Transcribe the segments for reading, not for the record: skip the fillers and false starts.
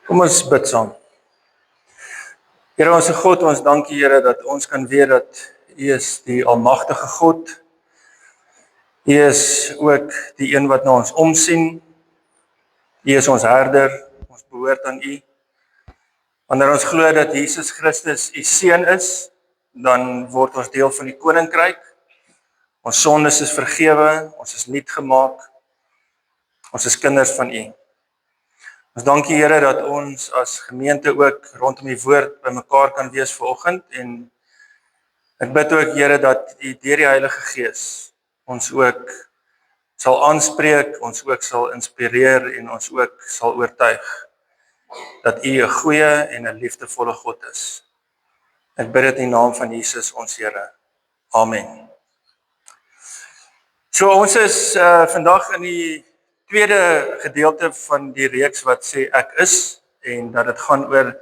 Kom ons bid saam. Here ons God, ons dankie Here dat ons kan weet dat U is die almagtige God. U is ook die een wat na ons omsien. U is ons herder, ons behoort aan U. Wanneer ons glo dat Jesus Christus U seun is, dan word ons deel van die koninkryk. Ons sondes is vergewe, ons is nuut gemaak. Ons is kinders van U. Ons dankie Here dat ons as gemeente ook rondom die woord bymekaar kan wees vanoggend en ek bid ook Here dat U deur die Heilige Gees ons ook sal aanspreek, ons ook sal inspireer en ons ook sal oortuig dat U 'n goeie en 'n liefdevolle God is. Ek bid dit in die naam van Jesus ons Here. Amen. So ons is vandag in die tweede gedeelte van die reeks wat sê ek is en dat dit gaan oor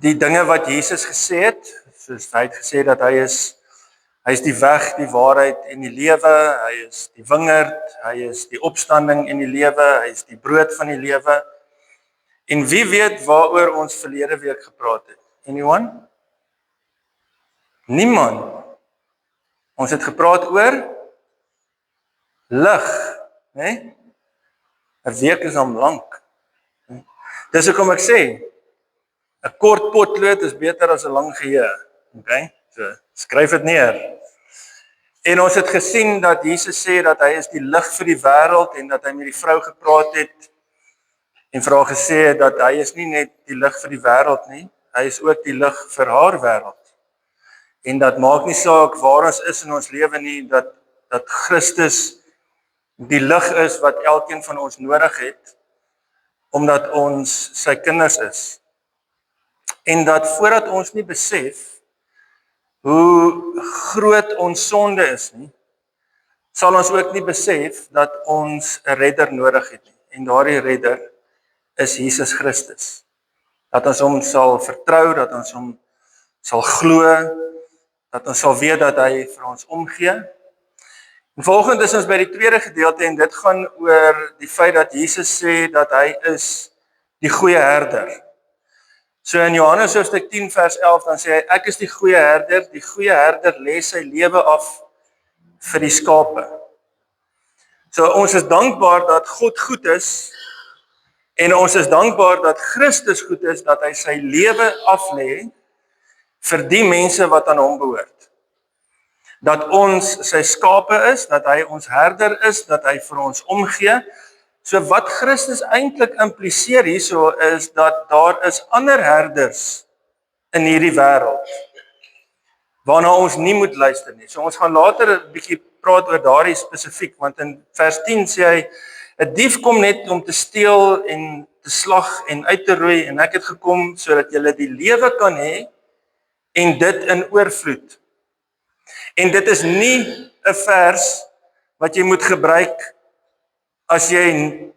die dinge wat Jesus gesê het. Soos hy het gesê dat hy is die weg, die waarheid en die lewe, hy is die wingerd, hy is die opstanding en die lewe, hy is die brood van die lewe. En wie weet waaroor ons verlede week gepraat het? Anyone? Niemand. Ons het gepraat oor lig, né? 'n week is al lank. Dis hoekom ek sê, 'n kort potlood is beter as 'n lang geheue. Okay? So, skryf dit neer. En ons het gesien dat Jesus sê dat hy is die lig vir die wêreld en dat hy met die vrou gepraat het en vir haar gesê het dat hy is nie net die lig vir die wêreld nie, hy is ook die lig vir haar wêreld. En dat maak nie saak waar ons is in ons lewe nie, dat Christus die lig is wat elkeen van ons nodig het, omdat ons sy kinders is. En dat voordat ons nie besef hoe groot ons sonde is nie, sal ons ook nie besef dat ons 'n redder nodig het nie. En daardie redder is Jesus Christus. Dat ons hom sal vertrou, dat ons hom sal glo, dat ons sal weet dat hy vir ons omgee. En volgende is ons by die tweede gedeelte en dit gaan oor die feit dat Jesus sê dat hy is die goeie herder. So in Johannes hoofstuk 10 vers 11 dan sê hy ek is die goeie herder lê sy lewe af vir die skape. So ons is dankbaar dat God goed is en ons is dankbaar dat Christus goed is, dat hy sy lewe aflê vir die mense wat aan hom behoort. Dat ons sy skape is, dat hy ons herder is, dat hy vir ons omgee. So wat Christus eintlik impliseer hierso is dat daar is ander herders in hierdie wêreld waarna ons nie moet luister nie. So ons gaan later 'n bietjie praat oor daardie spesifiek, want in vers 10 sê hy 'n dief kom net om te steel en te slag en uit te roei en ek het gekom sodat julle die lewe kan hê en dit in oorvloed. En dit is nie 'n vers wat jy moet gebruik as jy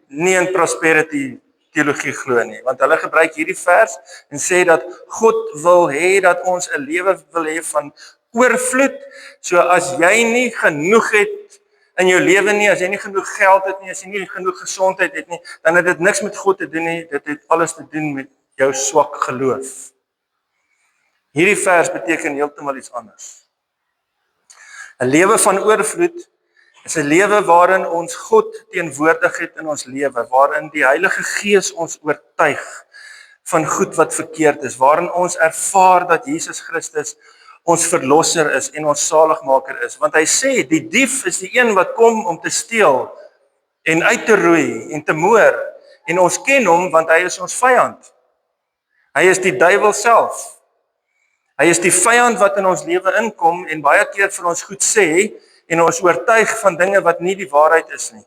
nie in prosperity teologie glo nie, want hulle gebruik hierdie vers en sê dat God wil hê dat ons 'n lewe wil hê van oorvloed. So as jy nie genoeg het in jou lewe nie, as jy nie genoeg geld het nie, as jy nie genoeg gesondheid het nie, dan het dit niks met God te doen nie, dit het alles te doen met jou swak geloof. Hierdie vers beteken heeltemal iets anders. 'n Lewe van oorvloed is 'n lewe waarin ons God teenwoordig het in ons lewe, waarin die Heilige Gees ons oortuig van goed wat verkeerd is, waarin ons ervaar dat Jesus Christus ons verlosser is en ons saligmaker is. Want hy sê, die dief is die een wat kom om te steel en uit te roei en te moor. En ons ken hom want hy is ons vyand. Hy is die duiwel self. Hy is die vyand wat in ons lewe inkom en baie keer vir ons goed sê en ons oortuig van dinge wat nie die waarheid is nie.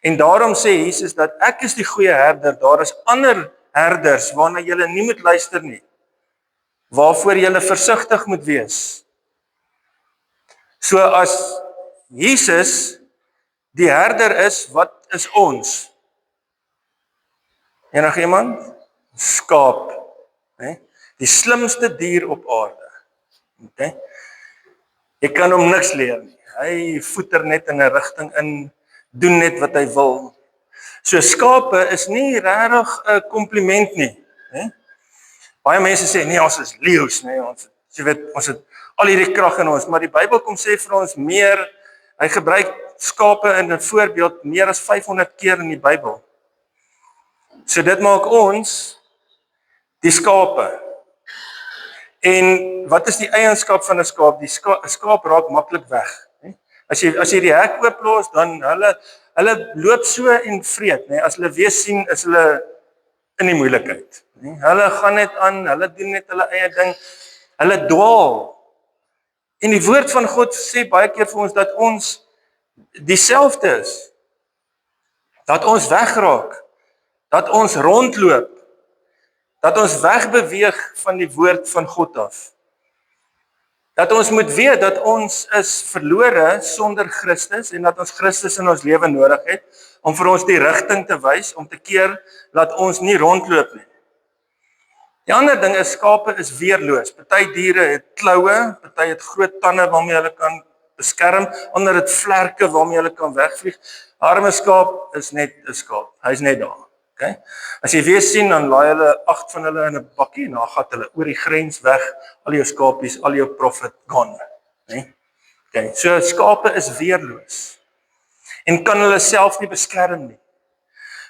En daarom sê Jesus dat ek is die goeie herder, daar is ander herders waarna julle nie moet luister nie, waarvoor julle versigtig moet wees. So as Jesus die herder is, wat is ons? Enige iemand? Skaap, né? Die slimste dier op aarde. Okay? Jy kan hom niks leer nie. Hy voeter net in 'n rigting in, doen net wat hy wil. So skape is nie regtig 'n kompliment nie, né? Baie mense sê nee, ons is leeu's, nee, jy weet, ons het al hierdie krag in ons, maar die Bybel kom sê vir ons meer. Hy gebruik skape in 'n voorbeeld meer as 500 keer in die Bybel. So dit maak ons die skape. En wat is die eienskap van 'n skaap? Die skaap raak maklik weg, né? As jy die hek ooplos, dan hulle loop so en vreet, né? As hulle weer sien, is hulle in die moeilikheid, né? Hulle gaan net aan, hulle doen net hulle eie ding. Hulle dwaal. En die woord van God sê baie keer vir ons dat ons dieselfde is. Dat ons wegraak. Dat ons rondloop. Dat ons wegbeweeg van die woord van God af. Dat ons moet weet dat ons is verlore sonder Christus en dat ons Christus in ons lewe nodig het om vir ons die rigting te wys, om te keer dat ons nie rondloop nie. Die ander ding is skape is weerloos. Party diere het kloue, party het groot tande waarmee hulle kan beskerm, ander het vlerke waarmee hulle kan wegvlieg. Arme skaap is net 'n skaap. Hy's net daar. Okay? As jy weer sien, dan laai hulle 8 van hulle in 'n bakkie en dan gaan hulle oor die grens weg, al jou skapies, al jou profit gone, né? Okay, so skape is weerloos en kan hulle self nie beskerm nie.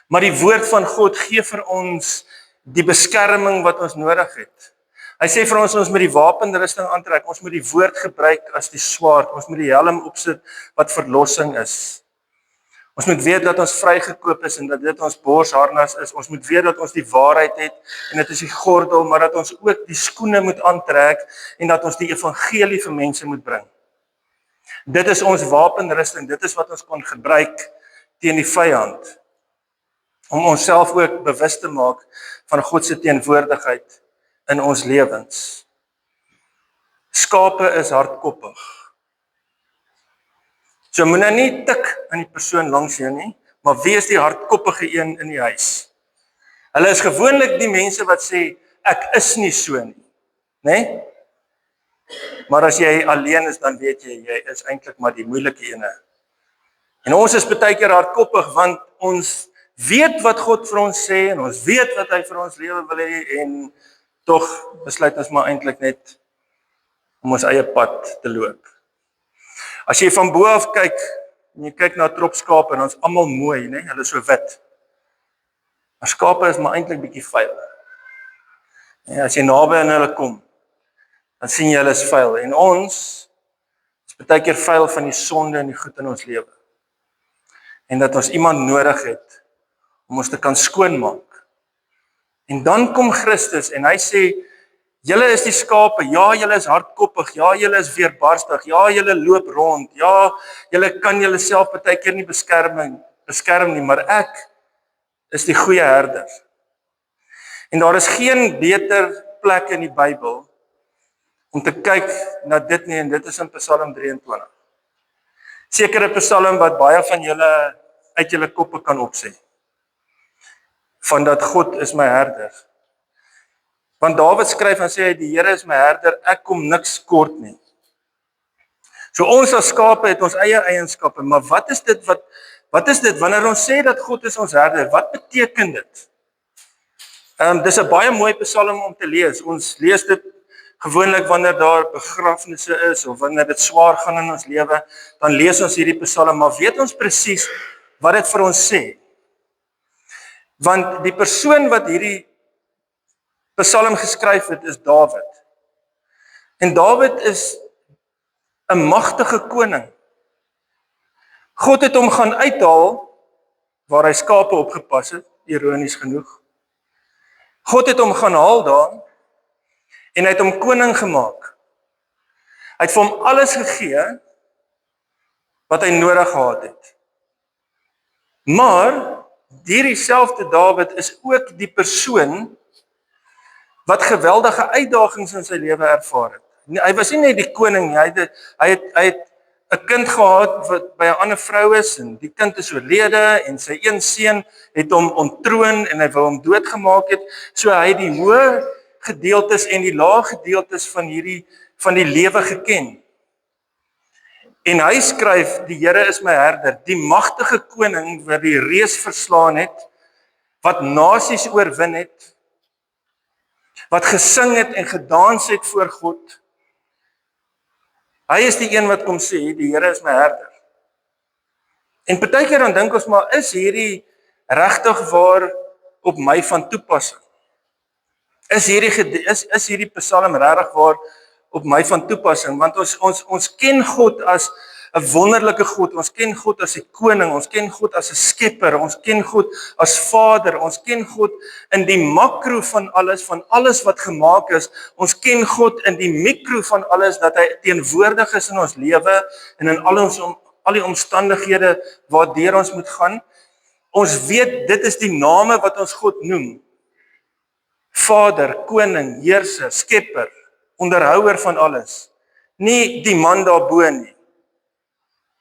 Maar die woord van God gee vir ons die beskerming wat ons nodig het. Hy sê vir ons moet die wapenrusting aantrek, ons moet die woord gebruik as die swaard, ons moet die helm opsit wat verlossing is. Ons moet weet dat ons vrygekoop is en dat dit ons borsharnas is. Ons moet weet dat ons die waarheid het en dit is die gordel, maar dat ons ook die skoene moet aantrek en dat ons die evangelie vir mense moet bring. Dit is ons wapenrusting, dit is wat ons kon gebruik teen die vyand. Om onsself ook bewus te maak van God se teenwoordigheid in ons lewens. Skape is hardkoppig. So moet nou nie tik aan die persoon langs jou nie, maar wie is die hardkoppige een in die huis? Hulle is gewoonlik die mense wat sê, ek is nie so nie, né? Maar as jy alleen is, dan weet jy is eintlik maar die moeilike ene. En ons is baie keer hardkoppig, want ons weet wat God vir ons sê, en ons weet wat hy vir ons lewe wil hê, en tog besluit ons maar eintlik net om ons eie pad te loop. As jy van bo af kyk, en jy kyk na 'n trop skape, en ons almal mooi, né? Hulle is so wit. Maar skape is maar eintlik bietjie vuil. Ja, as jy naby aan hulle kom, dan sien jy hulle is vuil. En ons is baie keer vuil van die sonde en die goed in ons lewe. En dat ons iemand nodig het om ons te kan skoonmaak. En dan kom Christus en hy sê, julle is die skape, ja, julle is hardkoppig, ja, julle is weerbarstig, ja, julle loop rond, ja, julle kan julleself baie keer nie beskerm nie, maar ek is die goeie herder. En daar is geen beter plek in die Bybel om te kyk na dit nie, en dit is in Psalm 23. Sekere Psalm wat baie van julle uit julle koppe kan opsê. Van dat God is my herder. Want Dawid skryf en sê hy, die Here is my herder, ek kom niks kort nie. So ons as skape het ons eie eienskappe, maar wat is dit wanneer ons sê dat God is ons herder? Wat beteken dit? Dis 'n baie mooi Psalm om te lees. Ons lees dit gewoonlik wanneer daar begrafnisse is of wanneer dit swaar gaan in ons lewe, dan lees ons hierdie Psalm, maar weet ons presies wat dit vir ons sê? Want die persoon wat hierdie Psalm geskryf het is Dawid. En Dawid is 'n magtige koning. God het hom gaan uithaal waar hy skape opgepas het, ironies genoeg. God het hom gaan haal daar en hy het hom koning gemaak. Hy het vir hom alles gegee wat hy nodig gehad het. Maar hierdie selfde Dawid is ook die persoon wat geweldige uitdagings in sy lewe ervaar het. Hy was nie net die koning nie, hy het 'n kind gehad wat by 'n ander vrou is, en die kind is oorlede, en sy een seun het hom ontroon, en hy wou hom doodgemaak het, so hy het die hoë gedeeltes en die lae gedeeltes van die lewe geken. En hy skryf, die Here is my herder, die magtige koning wat die reus verslaan het, wat nasies oorwin het, wat gesing het en gedans het voor God. Hy is die een wat kom sê, die Here is my herder. En partykeer dan dink ons maar, is hierdie regtig waar op my van toepassing? Is hierdie Psalm regtig waar op my van toepassing? Want ons ken God as 'n wonderlike God, ons ken God as 'n koning, ons ken God as 'n skepper, ons ken God as Vader, ons ken God in die makro van alles wat gemaak is, ons ken God in die mikro van alles, dat hy teenwoordig is in ons lewe en in al die omstandighede waardeur ons moet gaan. Ons weet, dit is die name wat ons God noem. Vader, koning, heerser, skepper, onderhouer van alles. Nie die man daarbo nie.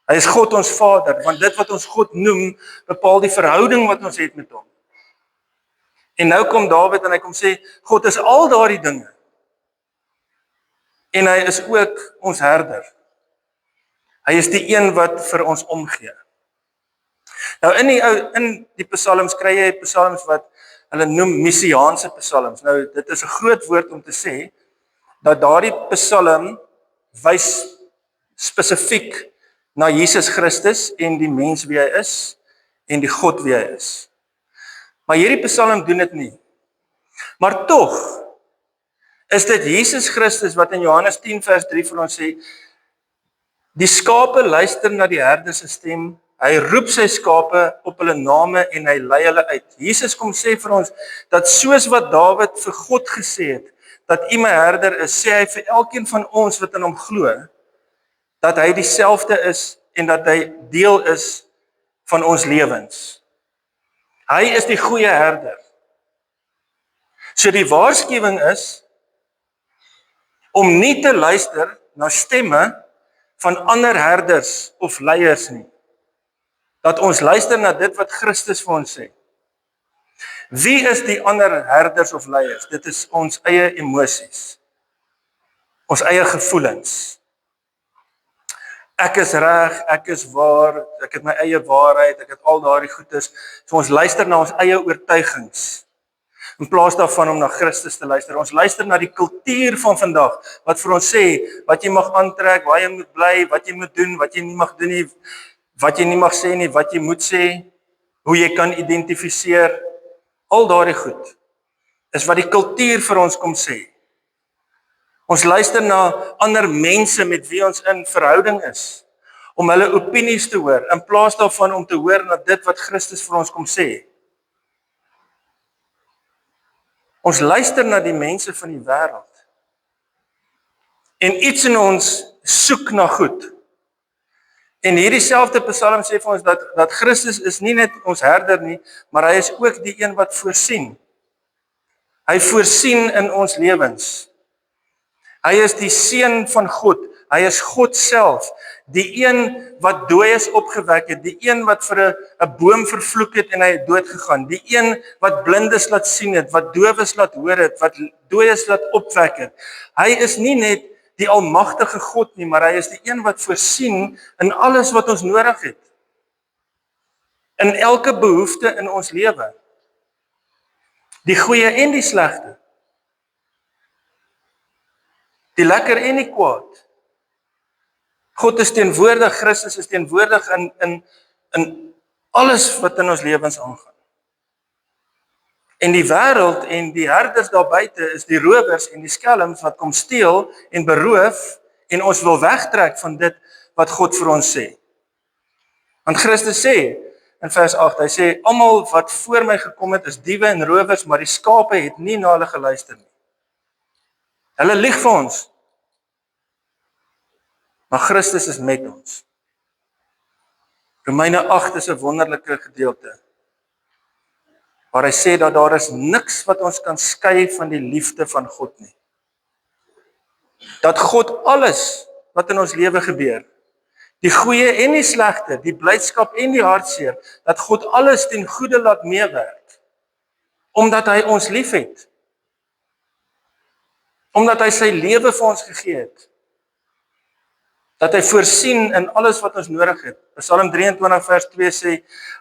Hy is God ons Vader, want dit wat ons God noem, bepaal die verhouding wat ons het met hom. En nou kom Dawid en hy kom sê, God is al daardie dinge. En hy is ook ons herder. Hy is die een wat vir ons omgee. Nou in die psalms kry jy psalms wat hulle noem messiaanse psalms. Nou dit is 'n groot woord om te sê dat daardie psalm wys spesifiek na Jesus Christus en die mens wie hy is en die God wie hy is. Maar hierdie psalm doen dit nie. Maar tog is dit Jesus Christus wat in Johannes 10 vers 3 vir ons sê, die skape luister na die herder se stem, hy roep sy skape op hulle name en hy lei hulle uit. Jesus kom sê vir ons, dat soos wat Dawid vir God gesê het, dat U my herder is, sê hy vir elkeen van ons wat in hom glo, dat hy dieselfde is en dat hy deel is van ons lewens. Hy is die goeie herder. So die waarskuwing is om nie te luister na stemme van ander herders of leiers nie. Dat ons luister na dit wat Christus vir ons sê. Wie is die ander herders of leiers? Dit is ons eie emosies. Ons eie gevoelens. Ek is reg, ek is waar, ek het my eie waarheid, ek het al daardie goedes. So ons luister na ons eie oortuigings. In plaas daarvan om na Christus te luister. Ons luister na die kultuur van vandag, wat vir ons sê, wat jy mag aantrek, waar jy moet bly, wat jy moet doen, wat jy nie mag doen nie, wat jy nie mag sê nie, wat jy moet sê, hoe jy kan identifiseer, al daardie goed, is wat die kultuur vir ons kom sê. Ons luister na ander mense met wie ons in verhouding is, om hulle opinies te hoor, in plaas daarvan om te hoor na dit wat Christus vir ons kom sê. Ons luister na die mense van die wêreld. En iets in ons soek na goed. En hierdie selfde Psalm sê vir ons dat Christus is nie net ons herder nie, maar hy is ook die een wat voorsien. Hy voorsien in ons lewens. Hy is die seun van God. Hy is God self. Die een wat dooies opgewek het, die een wat vir 'n boom vervloek het en hy het dood gegaan, die een wat blindes laat sien het, wat dowes laat hoor het, wat dooies laat opwek het. Hy is nie net die almagtige God nie, maar hy is die een wat voorsien in alles wat ons nodig het. In elke behoefte in ons lewe. Die goeie en die slegte. Die lekker en die kwaad. God is teenwoordig, Christus is teenwoordig in alles wat in ons lewens aangaan. En die wêreld en die herders daar buite is die rowers en die skelms wat kom steel en beroof en ons wil wegtrek van dit wat God vir ons sê. Want Christus sê in vers 8, hy sê, almal wat voor my gekom het is diewe en rowers, maar die skape het nie na hulle geluister nie. Hulle lieg vir ons. Maar Christus is met ons. Romeine 8 is 'n wonderlike gedeelte, waar hy sê dat daar is niks wat ons kan skei van die liefde van God nie. Dat God alles wat in ons lewe gebeur, die goeie en die slegte, die blydskap en die hartseer, dat God alles ten goeie laat meewerk, omdat hy ons liefhet. Omdat hy sy lewe vir ons gegee het. Dat hy voorsien in alles wat ons nodig het. Psalm 23 vers 2 sê,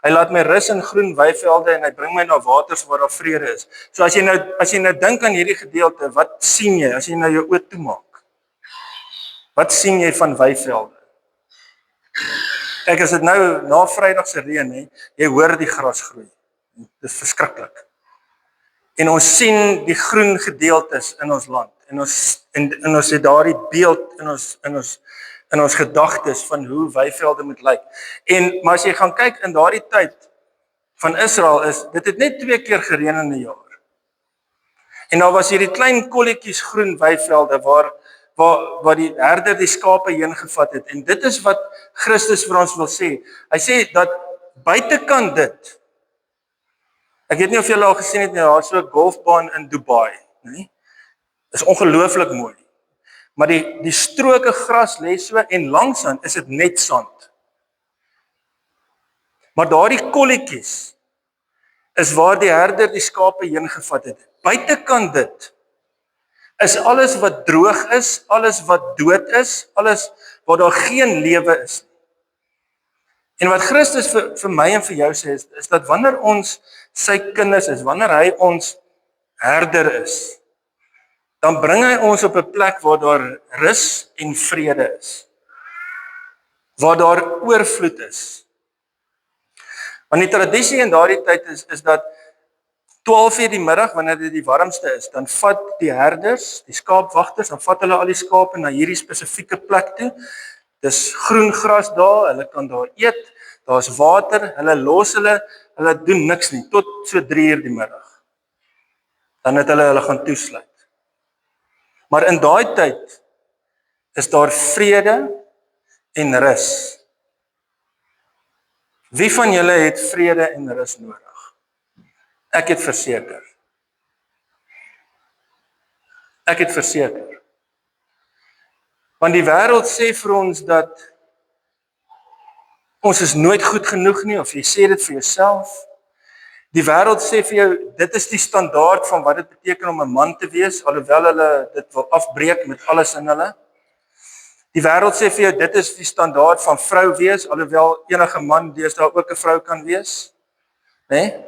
hy laat my rus in groen weivelde en hy bring my na waters waar daar vrede is. So as jy nou dink aan hierdie gedeelte, wat sien jy as jy nou jou oë toemaak? Wat sien jy van weivelde? Kyk, as dit nou na Vrydag se reën, jy hoor die gras groei. Dit is verskriklik. En ons sien die groen gedeeltes in ons land. En ons het daardie beeld in ons gedagtes van hoe weivelde moet lyk. Maar as jy gaan kyk in daardie tyd van Israel dit het net 2 keer gereën in 'n jaar. En daar was hierdie klein kolletjies groen weivelde waar die herder die skape heen gevat het. En dit is wat Christus vir ons wil sê. Hy sê dat buitekant dit, ek weet nie of julle al gesien het nie, daar is so 'n golfbaan in Dubai, nee? Is ongelooflik mooi. Maar die stroke gras lê so en langsaan is dit net sand. Maar daardie kolletjies is waar die herder die skape heen gevat het. Buitekant dit is alles wat droog is, alles wat dood is, alles waar daar geen lewe is. En wat Christus vir my en vir jou sê is dat wanneer ons sy kinders is, wanneer hy ons herder is, dan bring hy ons op 'n plek waar daar rus en vrede is. Waar daar oorvloed is. Want die tradisie in daardie tyd is dat 12 uur die middag, wanneer dit die warmste is, dan vat die herders, die skaapwagters, dan vat hulle al die skape na hierdie spesifieke plek toe. Dis groen gras daar, hulle kan daar eet, daar's water, hulle los hulle doen niks nie, tot so 3 uur die middag. Dan het hulle gaan toesluit. Maar in daai tyd is daar vrede en rus. Wie van julle het vrede en rus nodig? Ek het verseker. Want die wêreld sê vir ons dat ons is nooit goed genoeg nie, of jy sê dit vir jouself. Die wêreld sê vir jou, dit is die standaard van wat dit beteken om 'n man te wees, alhoewel hulle dit wil afbreek met alles in hulle. Die wêreld sê vir jou, dit is die standaard van vrou wees, alhoewel enige man deesdae ook 'n vrou kan wees. Nee?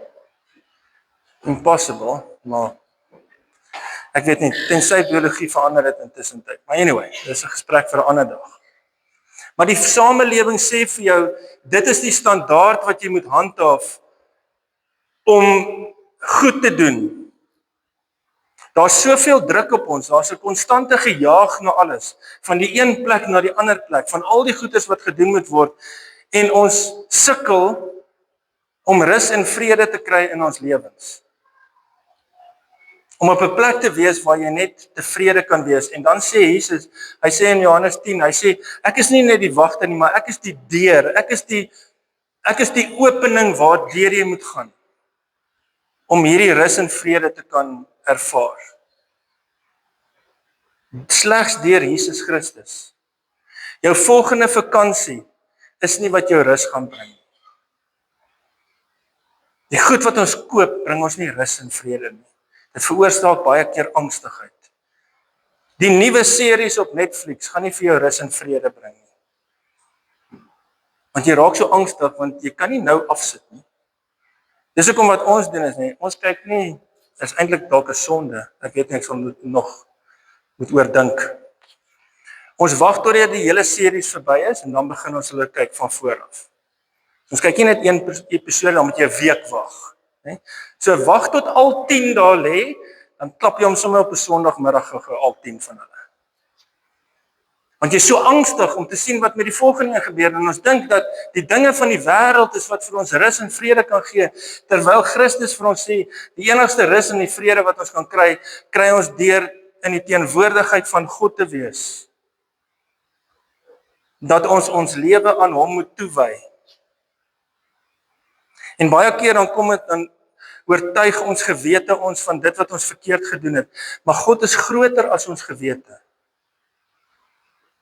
Impossible, maar ek weet nie, tensy biologie verander dit intussen tyd. Maar anyway, dis 'n gesprek vir 'n ander dag. Maar die samelewing sê vir jou, dit is die standaard wat jy moet handhaaf om goed te doen. Daar's soveel druk op ons, daar's 'n konstante gejaag na alles, van die een plek na die ander plek, van al die goedes wat gedoen moet word, en ons sukkel om rus en vrede te kry in ons lewens. Om op 'n plek te wees waar jy net tevrede kan wees. En dan sê Jesus, hy sê in Johannes 10, hy sê, ek is nie net die wagter nie, maar ek is die deur, ek is die opening waar deur jy moet gaan, om hierdie rus en vrede te kan ervaar. Slegs deur Jesus Christus. Jou volgende vakansie is nie wat jou rus gaan bring. Die goed wat ons koop, bring ons nie rus en vrede nie. Dit veroorsaak baie keer angstigheid. Die nuwe series op Netflix gaan nie vir jou rus en vrede bring nie. Want jy raak so angstig, want jy kan nie nou afsit nie. Dis hoekom wat ons doen is nie, ons kyk nie, is eintlik dalk 'n sonde. Ek weet nie, ek sal nog moet oordink. Ons wag tot die hele series verby is en dan begin ons hulle kyk van voor af. Ons kyk nie net een episode, dan moet jy 'n week wag. Nee? So wag tot al 10 daar lê, dan klap jy hom sommer op 'n Sondagmiddag al 10 van hulle. Want jy is so angstig om te sien wat met die volgende gebeur, en ons dink dat die dinge van die wêreld is wat vir ons rus en vrede kan gee, terwyl Christus vir ons sê, die enigste rus en die vrede wat ons kan kry ons deur in die teenwoordigheid van God te wees. Dat ons lewe aan hom moet toewy. En baie keer dan oortuig ons gewete ons van dit wat ons verkeerd gedoen het. Maar God is groter as ons gewete.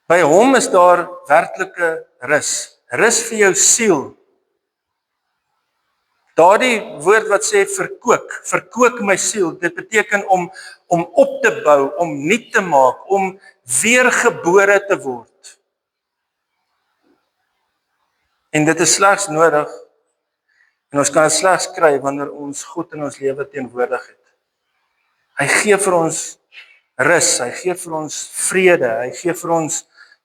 By hom is daar werklike rus. Rus vir jou siel. Daardie woord wat sê verkoop my siel, dit beteken om op te bou, om nuut te maak, om weergebore te word. En dit is slegs nodig, en ons kan dit slegs kry wanneer ons God in ons lewe teenwoordig het. Hy gee vir ons rus, hy gee vir ons vrede, hy gee vir ons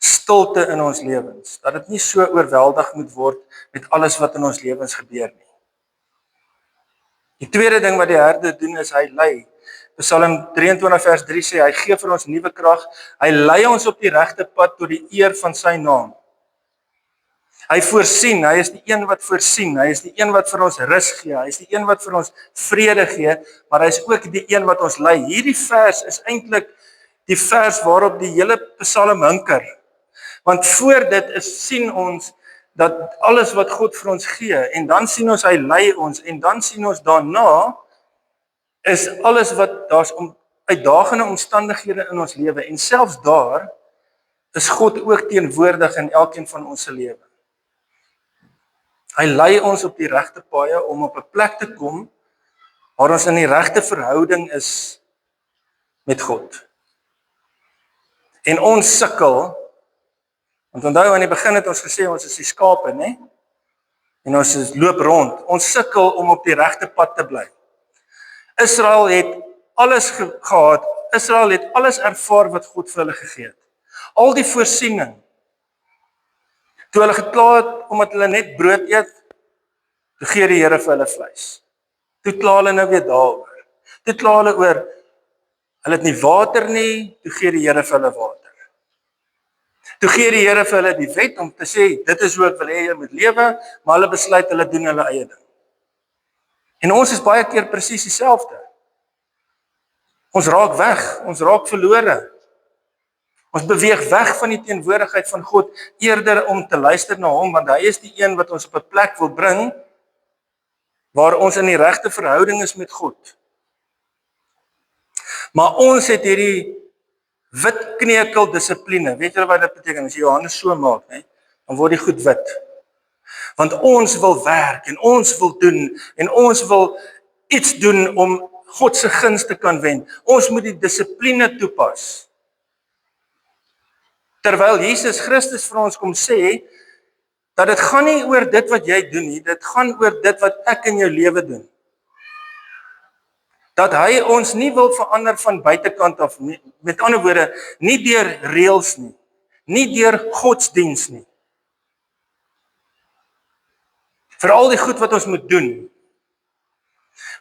stilte in ons lewens, dat dit nie so oorweldig moet word met alles wat in ons lewens gebeur nie. Die tweede ding wat die Here doen is, hy lei. Psalm 23 vers 3 sê, hy gee vir ons nuwe krag, hy lei ons op die regte pad tot die eer van sy naam. Hy voorsien, hy is die een wat voorsien, hy is die een wat vir ons rus gee, hy is die een wat vir ons vrede gee, maar hy is ook die een wat ons lei. Hierdie vers is eintlik die vers waarop die hele Psalm hinker. Want voor dit sien ons dat alles wat God vir ons gee, en dan sien ons hy lei ons, en dan sien ons daarna is alles wat daar's uitdagende omstandighede in ons lewe, en selfs daar is God ook teenwoordig in elkeen van ons se lewe. Hy lei ons op die regte paaie om op 'n plek te kom waar ons in die regte verhouding is met God. En ons sukkel, want onthou aan die begin het ons gesê ons is die skape, né? En ons loop rond. Ons sukkel om op die regte pad te bly. Israel het alles gehad. Israel het alles ervaar wat God vir hulle gegee het. Al die voorsiening. Toe hulle gekla het omdat hulle net brood eet, toe gee die Here vir hulle vleis. Toe kla hulle nou weer daaroor. Toe kla hulle oor hulle het nie water nie, toe gee die Here vir hulle water. Toe gee die Here vir hulle die wet om te sê dit is hoe ek wil hê jy moet lewe, maar hulle besluit hulle doen hulle eie ding. En ons is baie keer presies dieselfde. Ons raak weg, ons raak verlore. Ons beweeg weg van die teenwoordigheid van God eerder om te luister na hom, want hy is die een wat ons op 'n plek wil bring waar ons in die regte verhouding is met God. Maar ons het hierdie wit knekel dissipline. Weet julle wat dit beteken? As jy jou hande so maak, né, dan word die goed wit. Want ons wil werk en ons wil doen en ons wil iets doen om God se guns te kan wen. Ons moet die dissipline toepas. Terwyl Jesus Christus vir ons kom sê, dat dit gaan nie oor dit wat jy doen nie, dit gaan oor dit wat ek in jou lewe doen. Dat hy ons nie wil verander van buitekant af nie, met ander woorde, nie deur reëls nie, nie deur godsdiens nie. Vir al die goed wat ons moet doen.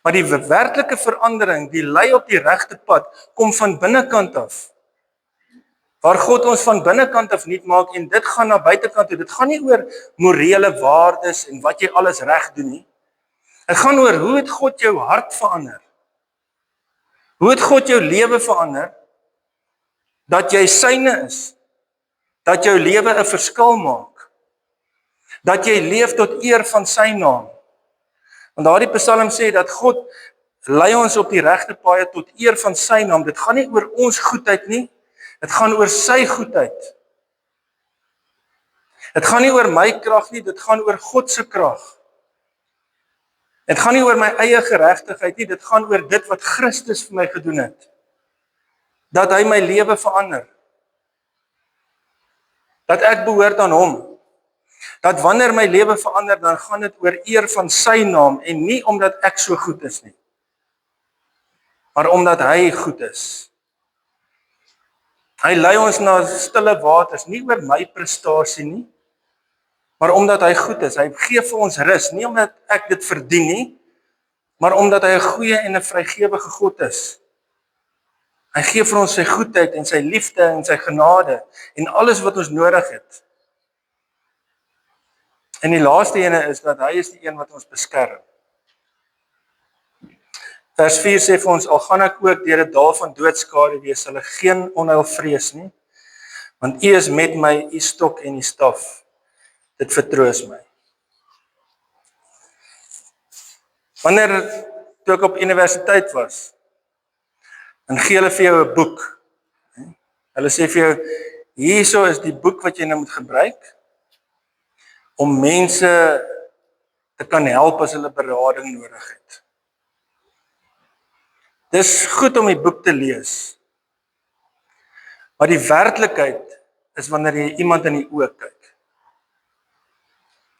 Maar die werklike verandering, die lei op die regte pad, kom van binnekant af. Waar God ons van binnekant af nuut maak en dit gaan na buitekant toe. Dit gaan nie oor morele waardes en wat jy alles reg doen nie. Dit gaan oor hoe het God jou hart verander? Hoe het God jou lewe verander? Dat jy syne is. Dat jou lewe 'n verskil maak. Dat jy leef tot eer van sy naam. Want daardie Psalm sê dat God lei ons op die regte paaie tot eer van sy naam. Dit gaan nie oor ons goedheid nie. Dit gaan oor sy goedheid. Dit gaan nie oor my krag nie, dit gaan oor God se krag. Dit gaan nie oor my eie geregtigheid nie, dit gaan oor dit wat Christus vir my gedoen het. Dat hy my lewe verander. Dat ek behoort aan hom. Dat wanneer my lewe verander, dan gaan dit oor eer van sy naam en nie omdat ek so goed is nie. Maar omdat hy goed is. Hy lei ons na stille waters, nie oor my prestasie nie, maar omdat hy goed is. Hy gee vir ons rus, nie omdat ek dit verdien nie, maar omdat hy 'n goeie en 'n vrygewige God is. Hy gee vir ons sy goedheid en sy liefde en sy genade en alles wat ons nodig het. En die laaste ene is dat hy is die een wat ons beskerm. Vers 4 sê vir ons, al gaan ek ook deur 'n dal van doodskade sal ek geen onheil vrees nie, want U is met my, U stok en U staf, dit vertroos my. Wanneer toe ek op universiteit was, dan gee hulle vir jou 'n boek. Hulle sê vir jou, hierso is die boek wat jy nou moet gebruik, om mense te kan help as hulle berading nodig het. Dis goed om die boek te lees. Maar die werklikheid is wanneer jy iemand in die oë kyk.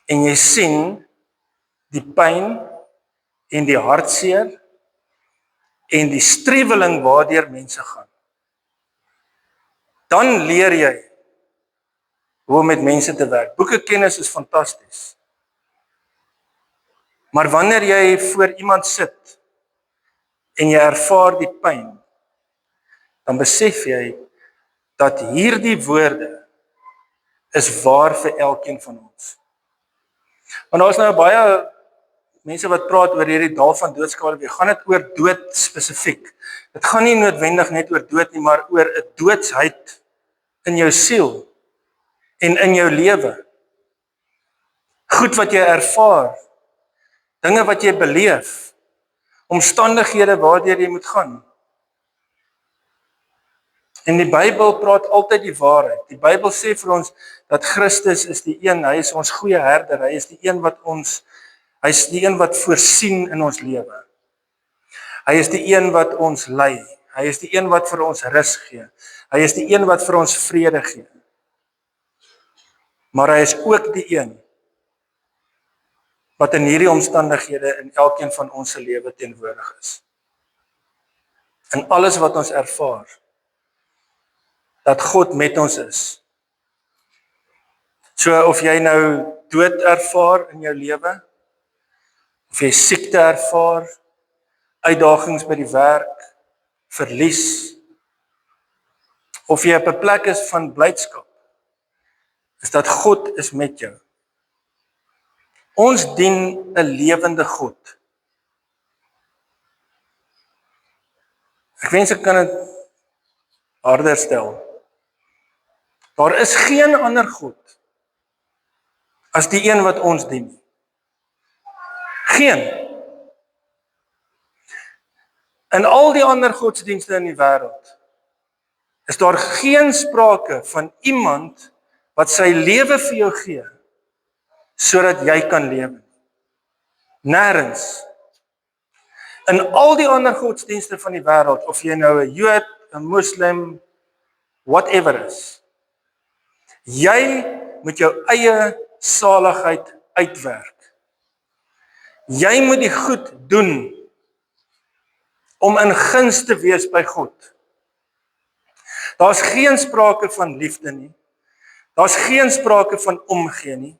en jy sien die pyn en die hartseer en die streweling waardeur mense gaan. Dan leer jy hoe om met mense te werk. Boekekennis is fantasties. Maar wanneer jy voor iemand sit en jy ervaar die pyn, dan besef jy dat hierdie woorde is waar vir elkeen van ons. Want daar is nou baie mense wat praat oor hierdie dal van doodskade, gaan dit oor dood spesifiek. Dit gaan nie noodwendig net oor dood nie, maar oor 'n doodsheid in jou siel en in jou lewe. Goed wat jy ervaar, dinge wat jy beleef, omstandighede waardeur jy moet gaan. En die Bybel praat altyd die waarheid. Die Bybel sê vir ons dat Christus is die een, hy is ons goeie herder, hy is die een wat voorsien in ons lewe. Hy is die een wat ons lei. Hy is die een wat vir ons rus gee. Hy is die een wat vir ons vrede gee. Maar hy is ook die een wat in hierdie omstandighede in elkeen van ons se lewe teenwoordig is. In alles wat ons ervaar, dat God met ons is. So of jy nou dood ervaar in jou lewe, of jy siekte ervaar, uitdagings by die werk, verlies, of jy op 'n plek is van blydskap, is dat God is met jou. Ons dien 'n lewende God. Ek wens ek kan dit harder stel. Daar is geen ander God as die een wat ons dien. Geen. In al die ander godsdienste in die wêreld is daar geen sprake van iemand wat sy lewe vir jou gee sodat jy kan lewe. Nêrens. In al die ander godsdienste van die wêreld, of jy nou 'n Jood, 'n Moslim, whatever is, jy moet jou eie saligheid uitwerk. Jy moet die goed doen om in guns te wees by God. Daar's geen sprake van liefde nie. Daar's geen sprake van omgee nie.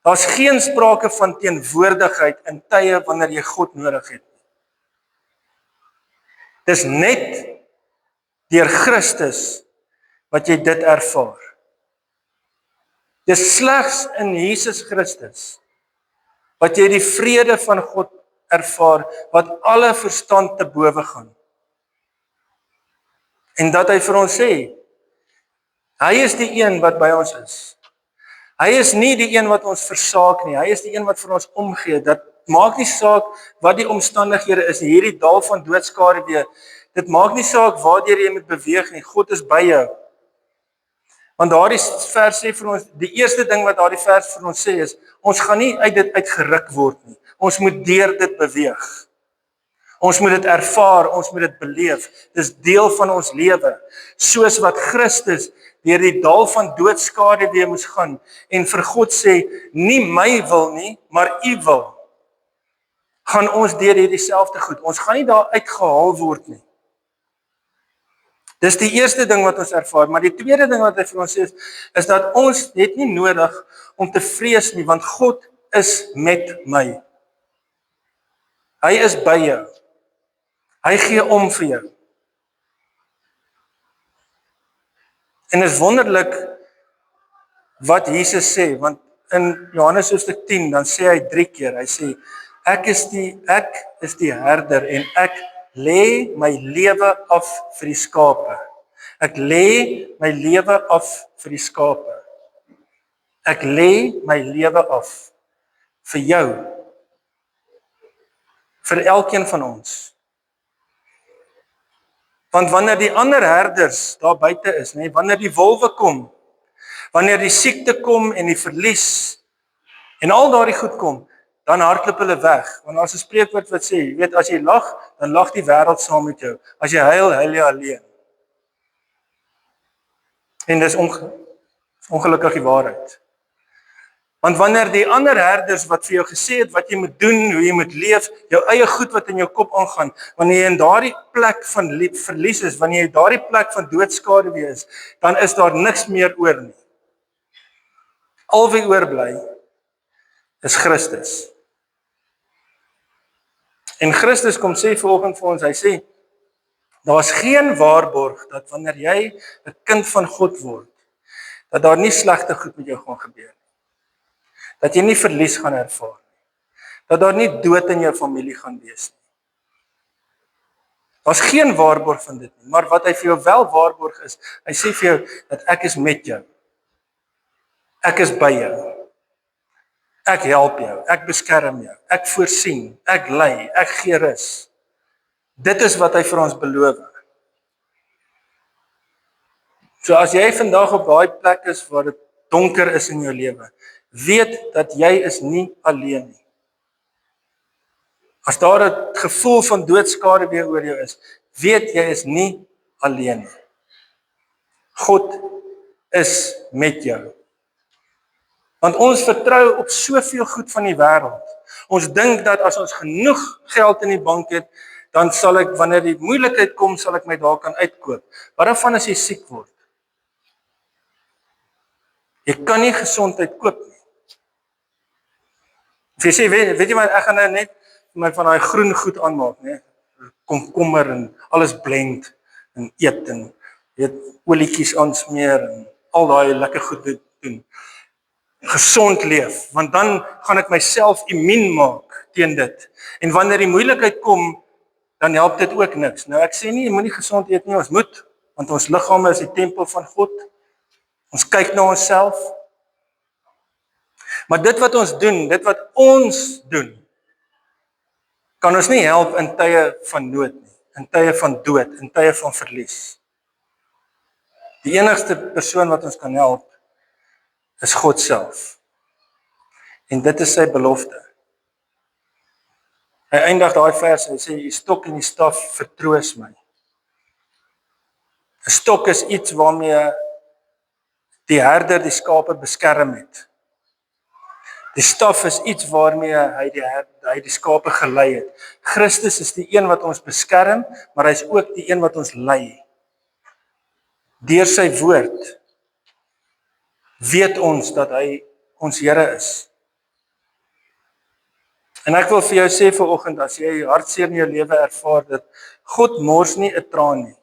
Daar's geen sprake van teenwoordigheid in tye wanneer jy God nodig het nie. Dis net deur Christus wat jy dit ervaar. Dis slegs in Jesus Christus wat jy die vrede van God ervaar, wat alle verstand te bowe gaan. En dat hy vir ons sê, hy is die een wat by ons is. Hy is nie die een wat ons versaak nie, hy is die een wat vir ons omgee. Dat maak nie saak wat die omstandighede is, hierdie dal van doodskade, dit maak nie saak waardeur jy moet beweeg nie, God is by jou. Want daardie vers sê vir ons, die eerste ding wat daardie vers vir ons sê is, ons gaan nie uit dit uitgeruk word nie. Ons moet deur dit beweeg. Ons moet dit ervaar, ons moet dit beleef. Dis deel van ons lewe. Soos wat Christus deur die dal van doodskade weer moes gaan en vir God sê, nie my wil nie, maar u wil. Gaan ons deur hierdie selfde goed. Ons gaan nie daar uitgehaal word nie. Dis die eerste ding wat ons ervaar, maar die tweede ding wat hy vir ons sê is dat ons het nie nodig om te vrees nie, want God is met my. Hy is by jou. Hy gee om vir jou. En is wonderlik wat Jesus sê, want in Johannes hoofstuk 10 dan sê hy 3 keer, hy sê ek is die herder en ek lê my lewe af vir die skape. Ek lê my lewe af vir die skape. Ek lê my lewe af vir jou. Vir elkeen van ons. Want wanneer die ander herders daar buite is, nee, wanneer die wolwe kom, wanneer die siekte kom en die verlies en al daardie goed kom, dan hardloop hulle weg. Want daar's 'n spreekwoord wat sê, jy weet, as jy lag, dan lag die wêreld saam met jou. As jy huil, huil jy alleen. En dis ongelukkig die waarheid. Want wanneer die ander herders wat vir jou gesê het wat jy moet doen, hoe jy moet leef, jou eie goed wat in jou kop aangaan, wanneer jy in daardie plek van verlies is, wanneer jy daardie plek van doodskade is, dan is daar niks meer oor nie. Al wat oorbly is Christus. En Christus kom sê vanoggend vir ons, hy sê, daar's geen waarborg dat wanneer jy 'n kind van God word, dat daar nie slegte goed met jou gaan gebeur nie. Dat jy nie verlies gaan ervaar nie. Dat daar nie dood in jou familie gaan wees nie. Daar's geen waarborg van dit nie, maar wat hy vir jou wel waarborg is, hy sê vir jou dat ek is met jou. Ek is by jou. Ek help jou, ek beskerm jou, ek voorsien, ek lei, ek gee rus. Dit is wat hy vir ons beloof. So as jy vandag op daai plek is waar dit donker is in jou lewe, weet dat jy is nie alleen nie. As daar 'n gevoel van doodskade weer oor jou is, weet jy is nie alleen nie. God is met jou. Want ons vertrou op soveel goed van die wêreld. Ons dink dat as ons genoeg geld in die bank het, dan sal ek, wanneer die moeilikheid kom, sal ek my daar kan uitkoop. Wat daarvan as jy siek word? Jy kan nie gesondheid koop nie. Of jy sê, weet jy wat, ek gaan nou net my van daai groen goed aanmaak, né? Komkommer en alles blend en eet en weet olietjies aansmeer en al daai lekker goed doen. Gesond leef, want dan gaan ek myself immuun maak teen dit. En wanneer die moeilikheid kom, dan help dit ook niks. Nou ek sê nie, jy moenie gesond eet nie, ons moet, want ons liggame is die tempel van God. Ons kyk na onsself. Maar dit wat ons doen, kan ons nie help in tye van nood nie, in tye van dood, in tye van verlies. Die enigste persoon wat ons kan help, is God self. En dit is sy belofte. Hy eindig daai vers, hy sê, die stok en die staf vertroos my. 'n Stok is iets waarmee die herder die skape beskerm het. Die staf is iets waarmee hy die skape gelei het. Christus is die een wat ons beskerm, maar hy is ook die een wat ons lei. Deur sy woord weet ons dat hy ons Here is. En ek wil vir jou sê vanoggend, as jy hartseer in jou lewe ervaar, dat God mors nie 'n traan nie.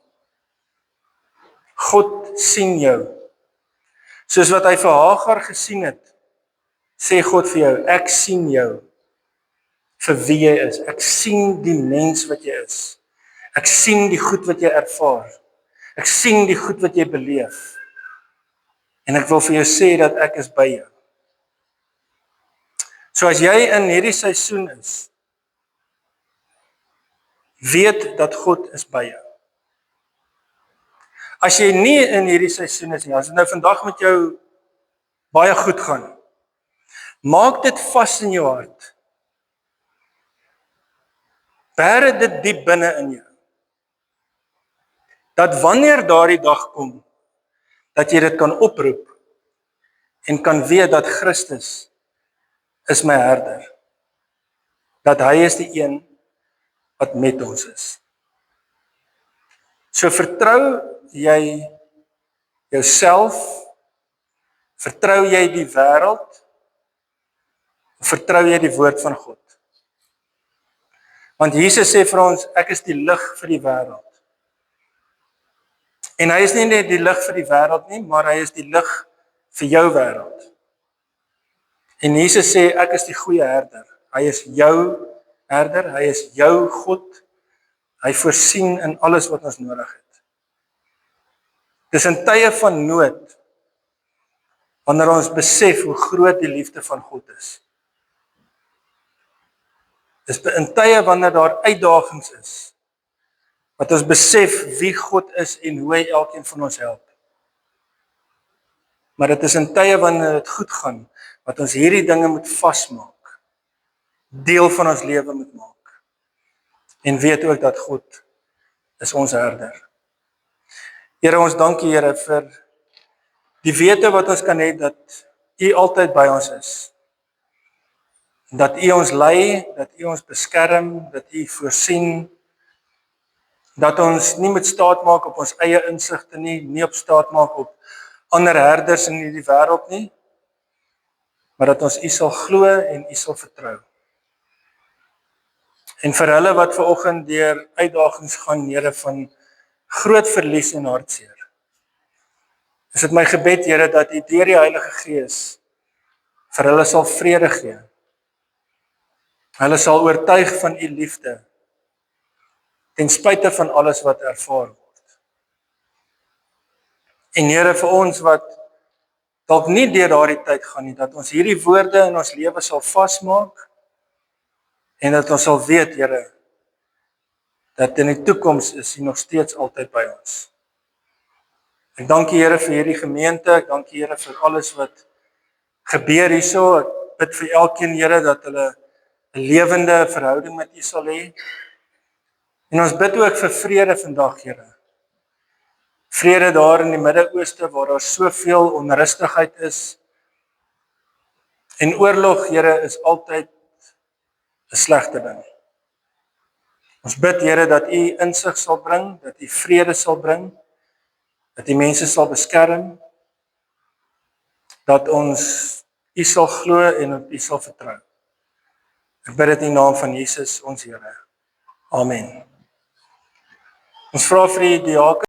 God sien jou. Soos wat hy vir Hagar gesien het, sê God vir jou, ek sien jou vir wie jy is. Ek sien die mens wat jy is. Ek sien die goed wat jy ervaar. Ek sien die goed wat jy beleef. En ek wil vir jou sê dat ek is by jou. So as jy in hierdie seisoen is, weet dat God is by jou. As jy nie in hierdie seisoen is nie, as dit nou vandag met jou baie goed gaan, maak dit vas in jou hart. Bære dit diep binne in jou. Dat wanneer daardie dag kom, dat jy dit kan oproep en kan weet dat Christus is my herder. Dat hy is die een wat met ons is. So vertrou jy jouself, vertrou jy die wêreld, vertrou jy die woord van God. Want Jesus sê vir ons, ek is die lig vir die wêreld. En hy is nie net die lig vir die wêreld nie, maar hy is die lig vir jou wêreld. En Jesus sê, ek is die goeie herder. Hy is jou herder, hy is jou God. Hy voorsien in alles wat ons nodig het. Dis in tye van nood, wanneer ons besef hoe groot die liefde van God is. Dis in tye wanneer daar uitdagings is, wat ons besef wie God is en hoe hy elkeen van ons help. Maar dit is in tye wanneer dit goed gaan, wat ons hierdie dinge moet vasmaak, deel van ons lewe moet maak. En weet ook dat God is ons herder. Here, ons dankie Here vir die wete wat ons kan hê dat U altyd by ons is. Dat U ons lei, dat U ons beskerm, dat U voorsien, dat ons nie moet staat maak op ons eie insigte nie op staat maak op ander herders in hierdie wêreld nie, maar dat ons U sal glo en U sal vertrou. En vir hulle wat vanoggend deur uitdagings gaan, Here, van groot verlies en hartseer, is dit my gebed, Here, dat U deur die Heilige Gees vir hulle sal vrede gee. Hulle sal oortuig van U liefde, ten spyte van alles wat ervaar word. En Here, vir ons wat dalk nie deur daardie tyd gaan nie, dat ons hierdie woorde in ons lewe sal vasmaak, en dat ons sal weet, Here, dat in die toekoms is U nog steeds altyd by ons. Ek dank U, Here, vir hierdie gemeente, ek dank U, Here, vir alles wat gebeur hierso. Ek bid vir elkeen, Here, dat hulle 'n lewende verhouding met U sal hê. En ons bid ook vir vrede vandag, Here. Vrede daar in die Midde-Ooste waar daar soveel onrustigheid is. En oorlog, Here, is altyd 'n slegte ding. Ons bid, Here, dat U insig sal bring, dat U vrede sal bring, dat U mense sal beskerm, dat ons U sal glo en op U sal vertrou. Ek bid dit in die naam van Jesus, ons Here. Amen. Ons vra vir die diakens